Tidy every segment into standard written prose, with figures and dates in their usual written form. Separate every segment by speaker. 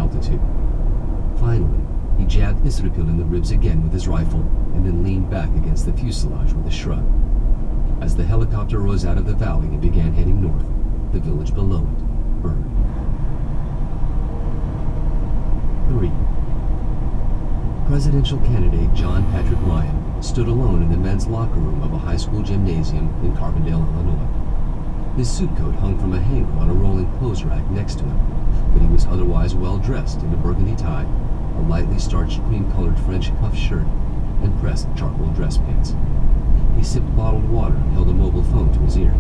Speaker 1: altitude. Finally, he jabbed Israpil in the ribs again with his rifle and then leaned back against the fuselage with a shrug. As the helicopter rose out of the valley and began heading north, the village below it burned. 3. Presidential candidate John Patrick Ryan stood alone in the men's locker room of a high school gymnasium in Carbondale, Illinois. His suit coat hung from a hanger on a rolling clothes rack next to him, but he was otherwise well dressed in a burgundy tie, a lightly starched cream-colored French cuff shirt, and pressed charcoal dress pants. He sipped bottled water and held a mobile phone to his ear.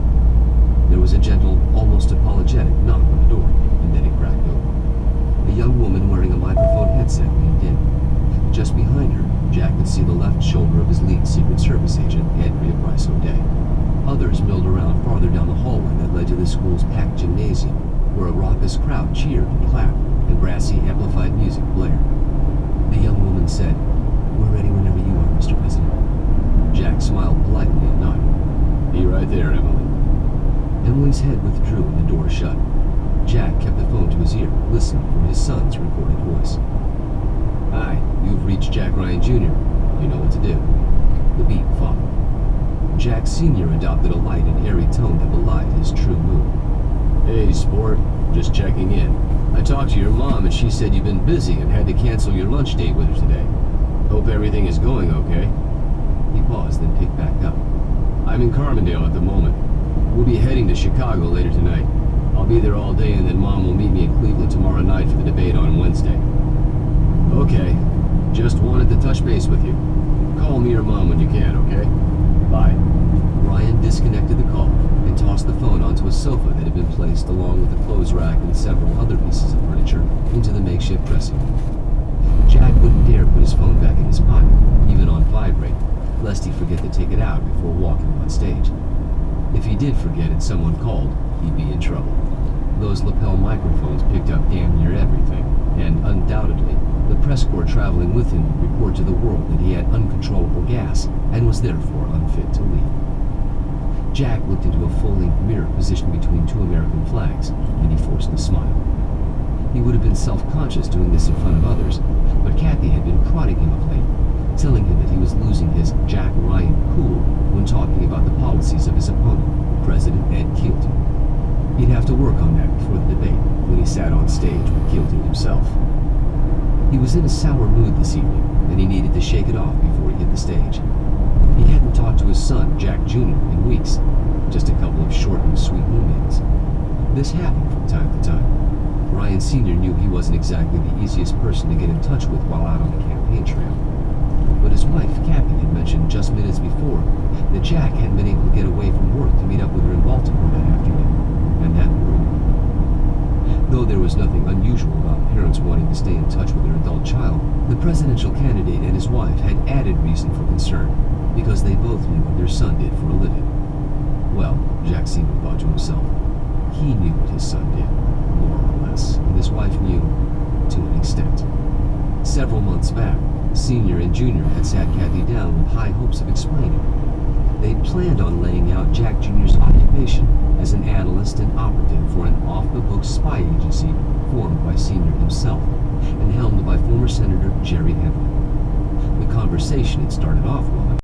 Speaker 1: There was a gentle, almost apologetic knock on the door, and then it cracked open. A young woman wearing a microphone headset leaned in. Just behind her, Jack could see the left shoulder of his lead Secret Service agent, Andrea Bryce O'Day. Others milled around farther down the hallway that led to the school's packed gymnasium, where a raucous crowd cheered and clapped, and brassy, amplified music blared. The young woman said, "We're ready whenever you are, Mr. President." Jack smiled politely and nodded. "Be right there, Emily." Emily's head withdrew and the door shut. Jack kept the phone to his ear, listening for his son's recorded voice. "Hi, you've reached Jack Ryan Jr. You know what to do." The beep followed. Jack Sr. adopted a light and airy tone that belied his true mood. "Hey, sport. Just checking in. I talked to your mom and she said you've been busy and had to cancel your lunch date with her today. Hope everything is going okay." He paused, then picked back up. "I'm in Carbondale at the moment. We'll be heading to Chicago later tonight. I'll be there all day and then Mom will meet me in Cleveland tomorrow night for the debate on Wednesday." "Okay. Just wanted to touch base with you. Call me or Mom when you can, okay? Bye." Ryan disconnected the call and tossed the phone onto a sofa that had been placed along with a clothes rack and several other pieces of furniture into the makeshift dressing room. Jack wouldn't dare put his phone back in his pocket, even on vibrate, lest he forget to take it out before walking on stage. If he did forget and someone called, he'd be in trouble. Those lapel microphones picked up damn near everything, and undoubtedly, the press corps traveling with him would report to the world that he had uncontrollable gas and was therefore unfit to lead. Jack looked into a full-length mirror positioned between two American flags, and he forced a smile. He would have been self-conscious doing this in front of others, but Kathy had been prodding him of late, telling him that he was losing his Jack Ryan cool when talking about the policies of his opponent, President Ed Keelty. He'd have to work on that before the debate, when he sat on stage with Keelty himself. He was in a sour mood this evening, and he needed to shake it off before he hit the stage. He hadn't talked to his son, Jack Jr., in weeks, just a couple of short and sweet emails. This happened from time to time. Ryan Sr. knew he wasn't exactly the easiest person to get in touch with while out on the campaign trail. But his wife, Kathy, had mentioned just minutes before that Jack hadn't been able to get away from work to meet up with her in Baltimore that afternoon, and that worried him. Though there was nothing unusual about parents wanting to stay in touch with their adult child, the presidential candidate and his wife had added reason for concern, because they both knew what their son did for a living. Well, Jack Sr. thought to himself, he knew what his son did, more or less, and his wife knew, to an extent. Several months back, Sr. and Jr. had sat Kathy down with high hopes of explaining. They'd planned on laying out Jack Jr.'s occupation as an analyst and operative for an off-the-books spy agency formed by Sr. himself and helmed by former Senator Jerry Henley. The conversation had started off well,